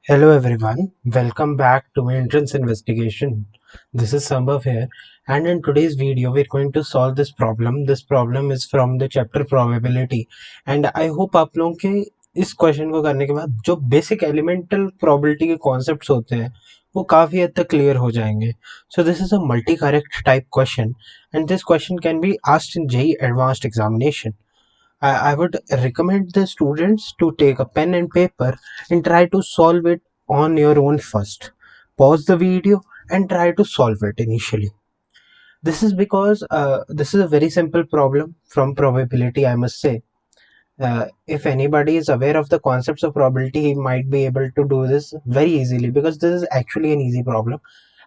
Hello everyone, welcome back to Entrance Investigation. This is Sambhav here, and in today's video we're going to solve this problem. This problem is from the chapter probability, and I hope आप लोगों के इस question को करने के बाद जो basic elemental probability के कॉन्सेप्ट्स होते हैं वो काफ़ी हद तक क्लियर हो जाएंगे. So this is a multi-correct type question, and this question can be asked in JEE Advanced examination. I would recommend the students to take a pen and paper and try to solve it on your own first. Pause the video and try to solve it initially. This is because this is a very simple problem from probability, I must say. If anybody is aware of the concepts of probability, he might be able to do this very easily because this is actually an easy problem.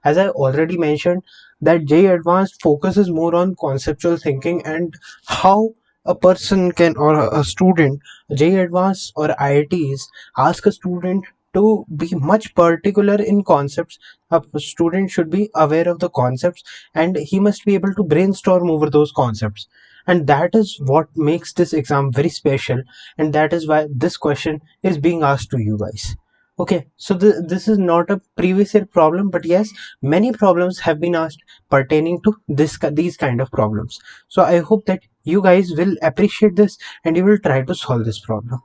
As I already mentioned, that JEE Advanced focuses more on conceptual thinking and how a person can, or a student, JEE Advanced or IITs ask a student to be much particular in concepts. A student should be aware of the concepts and he must be able to brainstorm over those concepts, and that is what makes this exam very special, and that is why this question is being asked to you guys. Okay, so this is not a previous year problem, but yes, many problems have been asked pertaining to these kind of problems. So I hope that you guys will appreciate this and you will try to solve this problem.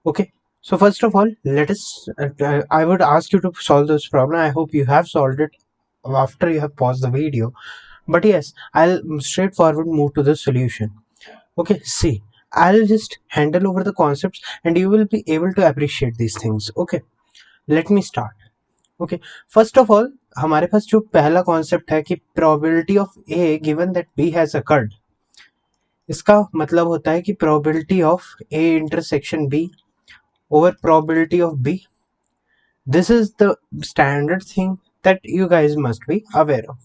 Okay, so first of all, let us I would ask you to solve this problem. I hope you have solved it after you have paused the video, but yes, I'll straightforward move to the solution. Okay, see, I'll just handle over the concepts and you will be able to appreciate these things. Okay, let me start. Okay, first of all, हमारे पास जो पहला concept है कि probability of A given that B has occurred, इसका मतलब होता है कि probability of A intersection B over probability of B. This is the standard thing that you guys must be aware of.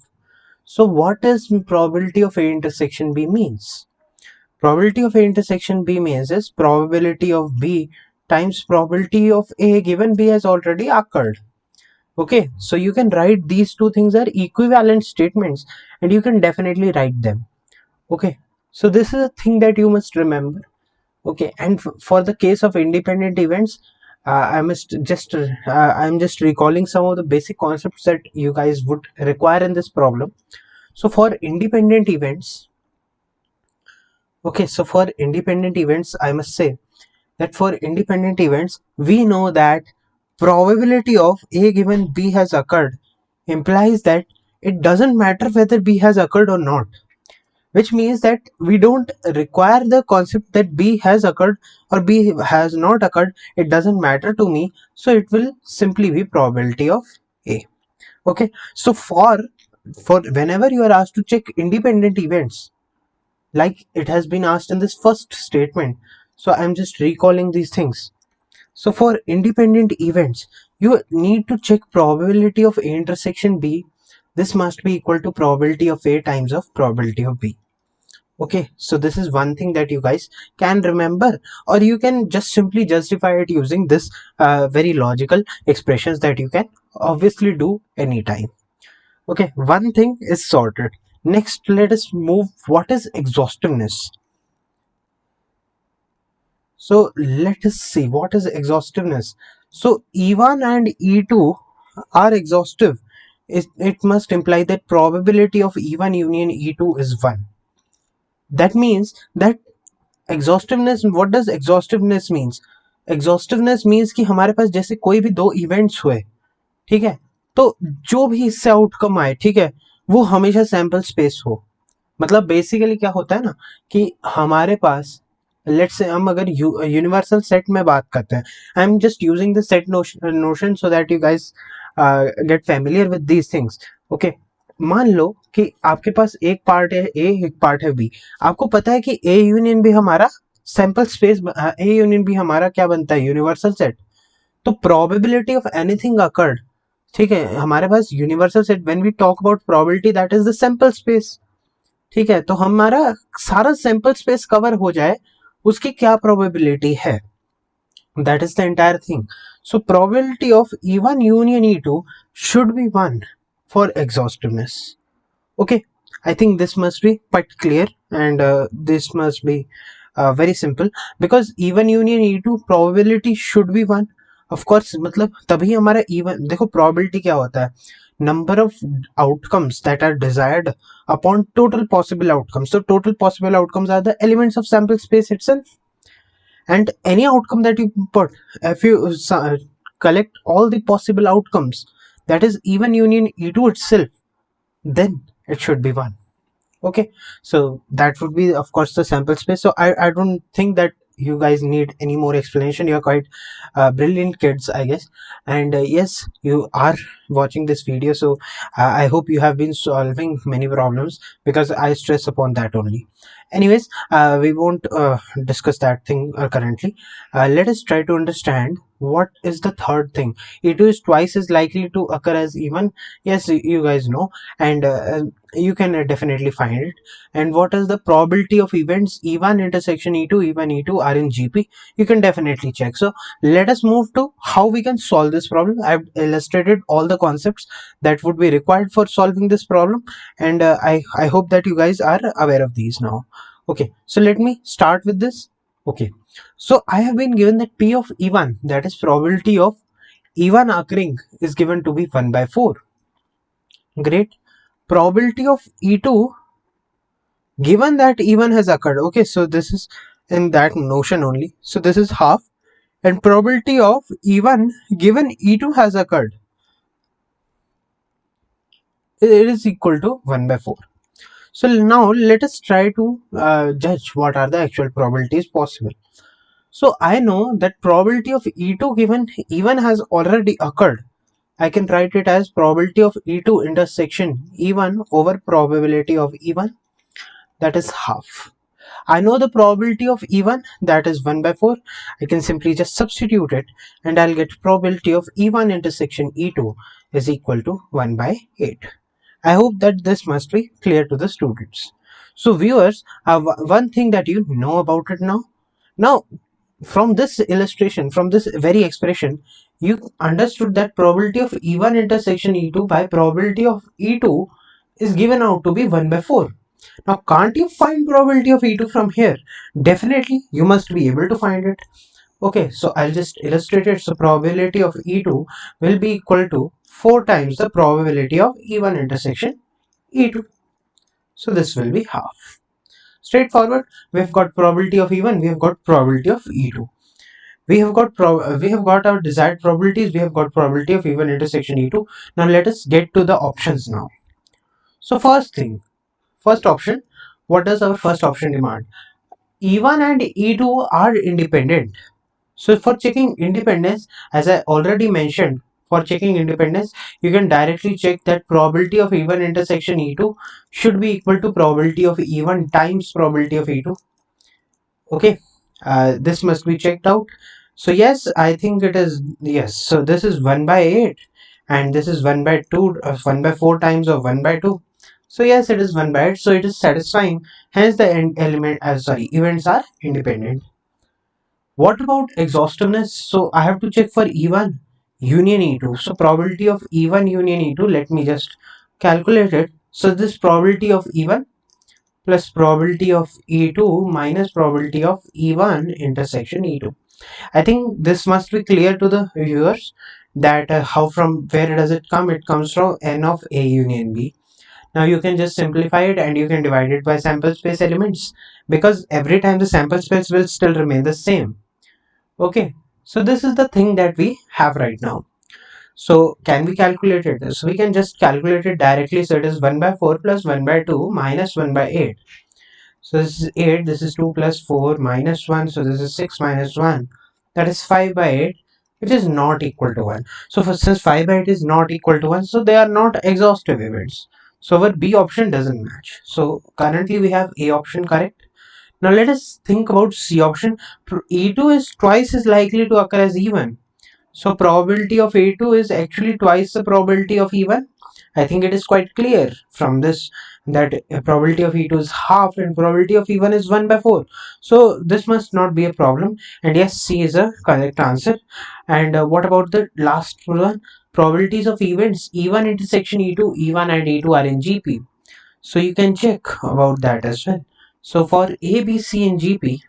So what does probability of A intersection B means? Probability of A intersection B means is probability of B times probability of A given B has already occurred. Okay, so you can write these two things are equivalent statements and you can definitely write them. Okay, so this is a thing that you must remember. Okay, and for the case of independent events, I'm just recalling some of the basic concepts that you guys would require in this problem. So for independent events, okay, so for independent events, I must say that for independent events, we know that probability of A given B has occurred implies that it doesn't matter whether B has occurred or not, which means that we don't require the concept that B has occurred or B has not occurred. It doesn't matter to me, so it will simply be probability of A. Okay, so for whenever you are asked to check independent events, like it has been asked in this first statement, so I'm just recalling these things. So for independent events, you need to check probability of A intersection B. This must be equal to probability of A times of probability of B. Okay, so this is one thing that you guys can remember, or you can just simply justify it using this very logical expressions that you can obviously do anytime. Okay, one thing is sorted. Next, let us move. What is exhaustiveness? So let us see what is exhaustiveness. So E1 and E2 are exhaustive. It must imply that probability of E1 union E2 is 1. That means that exhaustiveness, what does exhaustiveness means? Exhaustiveness means कि हमारे पास जैसे कोई भी दो events हुए, ठीक है, तो जो भी इससे आउटकम आए, ठीक है, वो हमेशा सैंपल स्पेस हो. मतलब बेसिकली क्या होता है ना कि हमारे पास लेट्स से हम अगर यूनिवर्सल सेट में बात करते हैं, I am just using the set notion so that you guys get familiar with these things. Okay, मान लो कि आपके पास एक पार्ट है ए, एक पार्ट है बी. आपको पता है कि ए यूनियन भी हमारा सैंपल स्पेस, ए यूनियन भी हमारा क्या बनता है, यूनिवर्सल सेट. तो प्रोबेबिलिटी ऑफ एनीथिंग अकर्ड, ठीक है, हमारे पास universal set, when we talk about probability that is the sample space. ठीक है, तो हमारा सारा सैंपल स्पेस कवर हो जाए, उसकी क्या प्रोबेबिलिटी है, that is the entire thing. So probability of E1 union E2 should be 1 for exhaustiveness. Okay, I think this must be quite clear, and this must be very simple, because E1 union E2 probability should be 1. Of course मतलब तभी हमारा event, देखो probability क्या होता है, number of outcomes that are desired upon total possible outcomes. So total possible outcomes are the elements of sample space itself, and any outcome that you put, if you collect all the possible outcomes, that is even union e2 itself, then it should be one. Okay, so that would be of course the sample space. So I don't think that you guys need any more explanation. You're quite brilliant kids, I guess. And yes, you are watching this video, so I hope you have been solving many problems, because I stress upon that only. Anyways, we won't discuss that thing currently. Let us try to understand what is the third thing. E2 is twice as likely to occur as even. Yes, you guys know. And you can definitely find it. And what is the probability of events e1 intersection e2 even e2 are in gp? You can definitely check. So let us move to how we can solve this problem. I've illustrated all the concepts that would be required for solving this problem, and I hope that you guys are aware of these now. Okay, so let me start with this. Okay, so I have been given that p of e1, that is probability of e1 occurring, is given to be 1 by 4. Great. Probability of e2 given that e1 has occurred. Okay, so this is in that notion only. So this is half, and probability of e1 given e2 has occurred, it is equal to 1 by 4. So now let us try to judge what are the actual probabilities possible. So I know that probability of e2 given e1 has already occurred. I can write it as probability of e2 intersection e1 over probability of e1, that is half. I know the probability of e1, that is 1 by 4. I can simply just substitute it, and I'll get probability of e1 intersection e2 is equal to 1 by 8. I hope that this must be clear to the students. So viewers, one thing that you know about it now. Now, from this illustration, from this very expression, you understood that probability of e1 intersection e2 by probability of e2 is given out to be 1 by 4. Now, can't you find probability of E2 from here? Definitely, you must be able to find it. Okay, so I'll just illustrate it. So, probability of E2 will be equal to 4 times the probability of E1 intersection E2. So, this will be half. Straightforward. We've got probability of E1, we have got probability of E2. We have got our desired probabilities. We have got probability of E1 intersection E2. Now, let us get to the options now. So, first option. What does our first option demand? E1 and E2 are independent. So for checking independence, as I already mentioned, for checking independence, you can directly check that probability of E1 intersection E2 should be equal to probability of E1 times probability of E2. Okay, this must be checked out. So yes, I think it is, yes. So this is 1 by 8, and this is 1 by 2, 1 by 4 times of 1 by 2. So yes, it is 1 by 8, so it is satisfying. Hence the events are independent. What about exhaustiveness? So I have to check for E1 union E2. So probability of E1 union E2, let me just calculate it. So this probability of E1 plus probability of E2 minus probability of E1 intersection E2. I think this must be clear to the viewers that how, from where does it come? It comes from n of A union B. Now you can just simplify it and you can divide it by sample space elements, because every time the sample space will still remain the same. Okay, so this is the thing that we have right now. So can we calculate it? So we can just calculate it directly. So it is 1 by 4 plus 1 by 2 minus 1 by 8. So this is 8, this is 2 plus 4 minus 1. So this is 6 minus 1. That is 5 by 8, which is not equal to 1. So since 5 by 8 is not equal to 1, so they are not exhaustive events. So our B option doesn't match. So currently we have A option correct. Now let us think about C option. E2 is twice as likely to occur as E1. So probability of E2 is actually twice the probability of E1. I think it is quite clear from this that probability of E2 is half and probability of E1 is 1 by 4. So this must not be a problem. And yes, C is a correct answer. And what about the last one? Probabilities of events E1 intersection E2, E1 and E2 are in GP. So you can check about that as well. So for A, B, C and GP,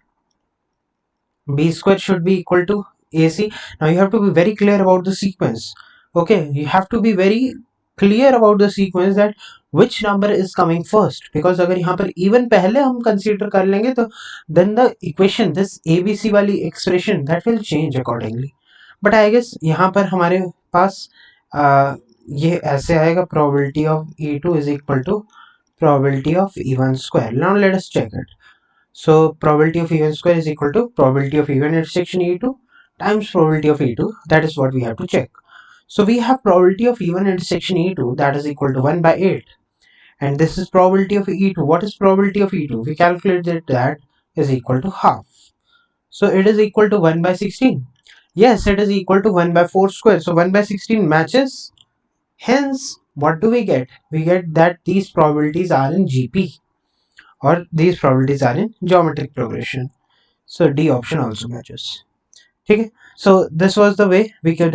B square should be equal to AC. Now you have to be very clear about the sequence. Okay, you have to be very clear about the sequence that which number is coming first, because अगर यहाँ पर even पहले हम consider कर लेंगे तो then the equation, this ABC वाली expression, that will change accordingly. But I guess यहाँ पर हमारे पास ये ऐसे आएगा, probability of E2 is equal to probability of E1 square. Now let us check it. So probability of E1 square is equal to probability of E1 intersection E2 times probability of E2. That is what we have to check. So we have probability of E1 intersection E2, that is equal to 1 by 8. And this is probability of E2. What is probability of E2? We calculated that is equal to half. So it is equal to 1 by 16. Yes, it is equal to 1 by 4 square. So 1 by 16 matches. Hence, what do we get? We get that these probabilities are in GP, or these probabilities are in geometric progression. So D option also matches. Okay, so this was the way we should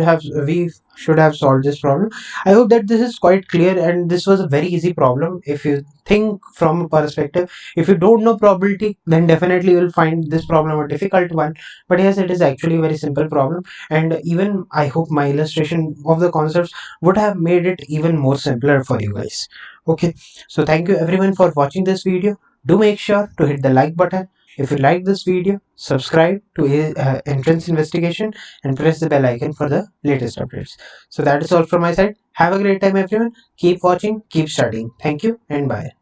have solved this problem. I hope that this is quite clear, and this was a very easy problem. If you think from a perspective, if you don't know probability, then definitely you will find this problem a difficult one. But yes, it is actually a very simple problem, and even I hope my illustration of the concepts would have made it even more simpler for you guys. Okay, so thank you everyone for watching this video. Do make sure to hit the like button if you like this video. Subscribe to Entrance Investigation and press the bell icon for the latest updates. So that is all from my side. Have a great time everyone. Keep watching, keep studying. Thank you and bye.